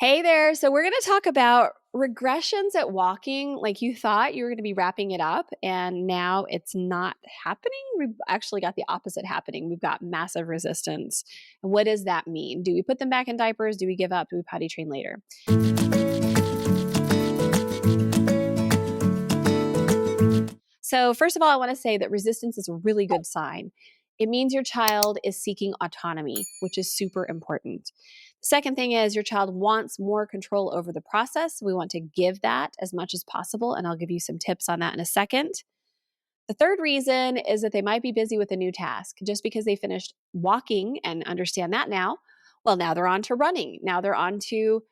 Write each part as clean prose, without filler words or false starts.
Hey there. So, we're going to talk about regressions at walking. Like you thought you were going to be wrapping it up, and now it's not happening. We've actually got the opposite happening. We've got massive resistance. And what does that mean? Do we put them back in diapers? Do we give up? Do we potty train later? So, first of all, I want to say that resistance is a really good sign. It means your child is seeking autonomy, which is super important. The second thing is your child wants more control over the process. We want to give that as much as possible, and I'll give you some tips on that in a second. The third reason is that they might be busy with a new task. Just because they finished walking and understand that now, well, now they're on to running. Now they're on to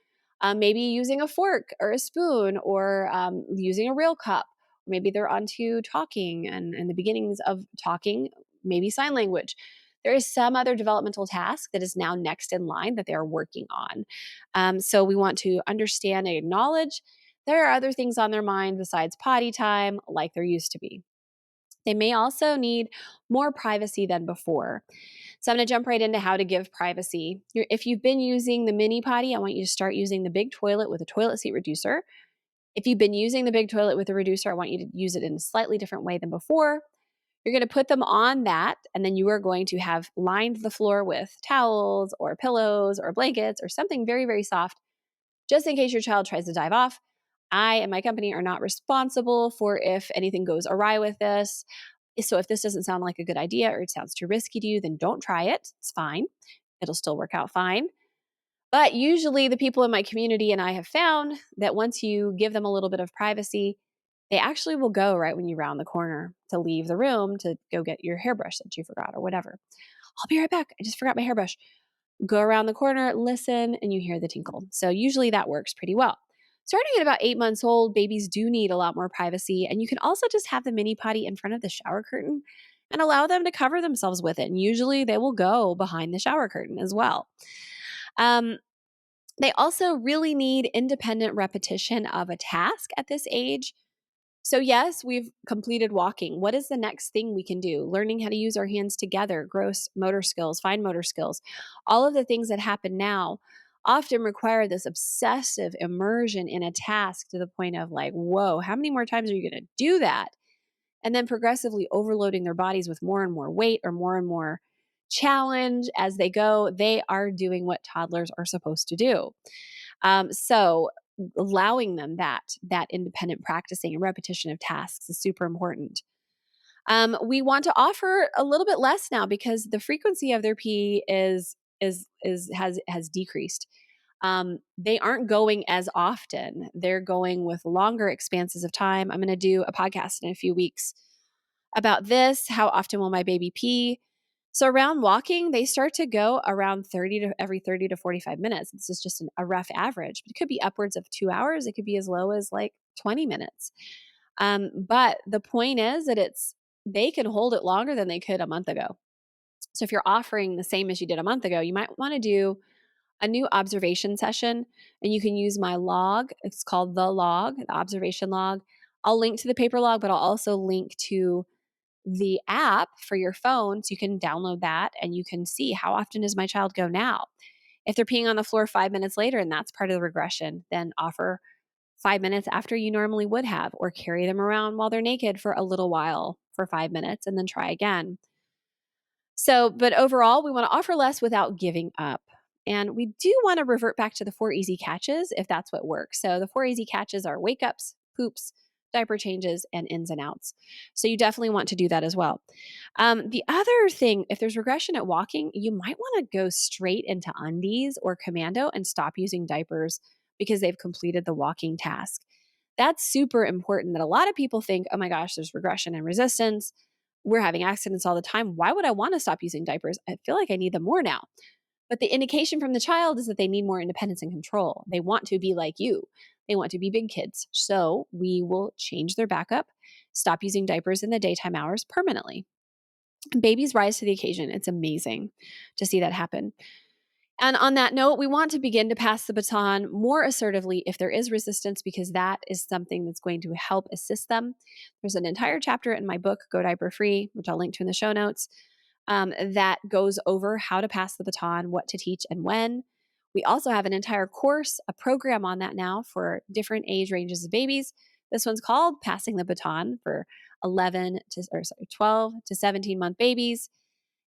maybe using a fork or a spoon or using a real cup. Maybe they're on to talking and the beginnings of talking, maybe sign language. There is some other developmental task that is now next in line that they are working on. So we want to understand and acknowledge there are other things on their mind besides potty time, like there used to be. They may also need more privacy than before. So I'm going to jump right into how to give privacy. If you've been using the mini potty, I want you to start using the big toilet with a toilet seat reducer. If you've been using the big toilet with a reducer, I want you to use it in a slightly different way than before. You're going to put them on that, and then you are going to have lined the floor with towels or pillows or blankets or something very, very soft, just in case your child tries to dive off. I and my company are not responsible for if anything goes awry with this. So if this doesn't sound like a good idea or it sounds too risky to you, then don't try it. It's fine. It'll still work out fine. But usually the people in my community and I have found that once you give them a little bit of privacy, they actually will go right when you round the corner to leave the room to go get your hairbrush that you forgot or whatever. I'll be right back. I just forgot my hairbrush. Go around the corner, listen, and you hear the tinkle. So usually that works pretty well. Starting at about 8 months old, babies do need a lot more privacy. And you can also just have the mini potty in front of the shower curtain and allow them to cover themselves with it. And usually they will go behind the shower curtain as well. Um, they also really need independent repetition of a task at this age. So, yes, we've completed walking. What is the next thing we can do? Learning how to use our hands together, gross motor skills, fine motor skills. All of the things that happen now often require this obsessive immersion in a task to the point of like, whoa, how many more times are you going to do that? And then progressively overloading their bodies with more and more weight or more and more challenge as they go. They are doing what toddlers are supposed to do. So allowing them that independent practicing and repetition of tasks is super important. We want to offer a little bit less now because the frequency of their pee has decreased. They aren't going as often. They're going with longer expanses of time. I'm going to do a podcast in a few weeks about this. How often will my baby pee? So around walking, they start to go around every 30 to 45 minutes. This is just a rough average, but it could be upwards of 2 hours. It could be as low as like 20 minutes. But the point is that they can hold it longer than they could a month ago. So if you're offering the same as you did a month ago, you might want to do a new observation session, and you can use my log. It's called the log, the observation log. I'll link to the paper log, but I'll also link to the app for your phone so you can download that and you can see how often does my child go now. If they're peeing on the floor 5 minutes later and that's part of the regression, then offer 5 minutes after you normally would have, or carry them around while they're naked for a little while for 5 minutes and then try again. So, but overall, we want to offer less without giving up. And we do want to revert back to the 4 easy catches if that's what works. So the 4 easy catches are wake ups, poops, diaper changes, and ins and outs. So you definitely want to do that as well. The other thing, if there's regression at walking, you might want to go straight into undies or commando and stop using diapers because they've completed the walking task. That's super important that a lot of people think, oh my gosh, there's regression and resistance. We're having accidents all the time. Why would I want to stop using diapers? I feel like I need them more now. But the indication from the child is that they need more independence and control. They want to be like you. They want to be big kids. So we will change their backup, stop using diapers in the daytime hours permanently. Babies rise to the occasion. It's amazing to see that happen. And on that note, we want to begin to pass the baton more assertively if there is resistance, because that is something that's going to help assist them. There's an entire chapter in my book, Go Diaper Free, which I'll link to in the show notes, that goes over how to pass the baton, what to teach, and when. We also have an entire course, a program on that now for different age ranges of babies. This one's called Passing the Baton for 12 to 17-month babies.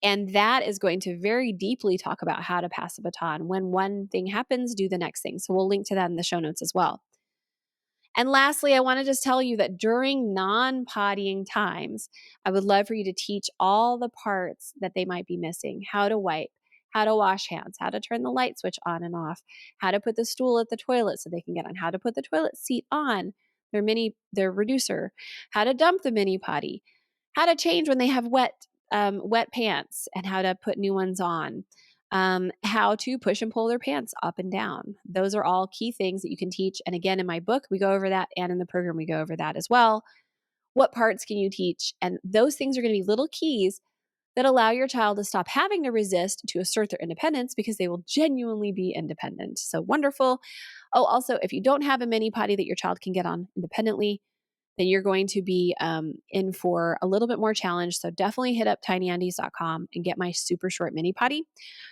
And that is going to very deeply talk about how to pass a baton. When one thing happens, do the next thing. So we'll link to that in the show notes as well. And lastly, I want to just tell you that during non-pottying times, I would love for you to teach all the parts that they might be missing: how to wipe, how to wash hands, how to turn the light switch on and off, how to put the stool at the toilet so they can get on, how to put the toilet seat on, their reducer, how to dump the mini potty, how to change when they have wet pants and how to put new ones on, how to push and pull their pants up and down. Those are all key things that you can teach. And again, in my book, we go over that, and in the program, we go over that as well. What parts can you teach? And those things are going to be little keys that allow your child to stop having to resist to assert their independence, because they will genuinely be independent. So wonderful. Oh, also, if you don't have a mini potty that your child can get on independently, then you're going to be in for a little bit more challenge. So definitely hit up tinyandies.com and get my super short mini potty.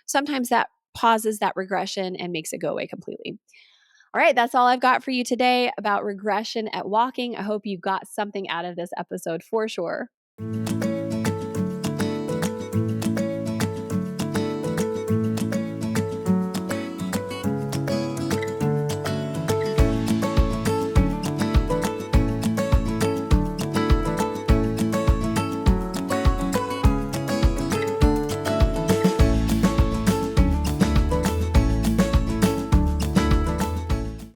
Sometimes that pauses that regression and makes it go away completely. All right, that's all I've got for you today about regression at walking. I hope you got something out of this episode for sure.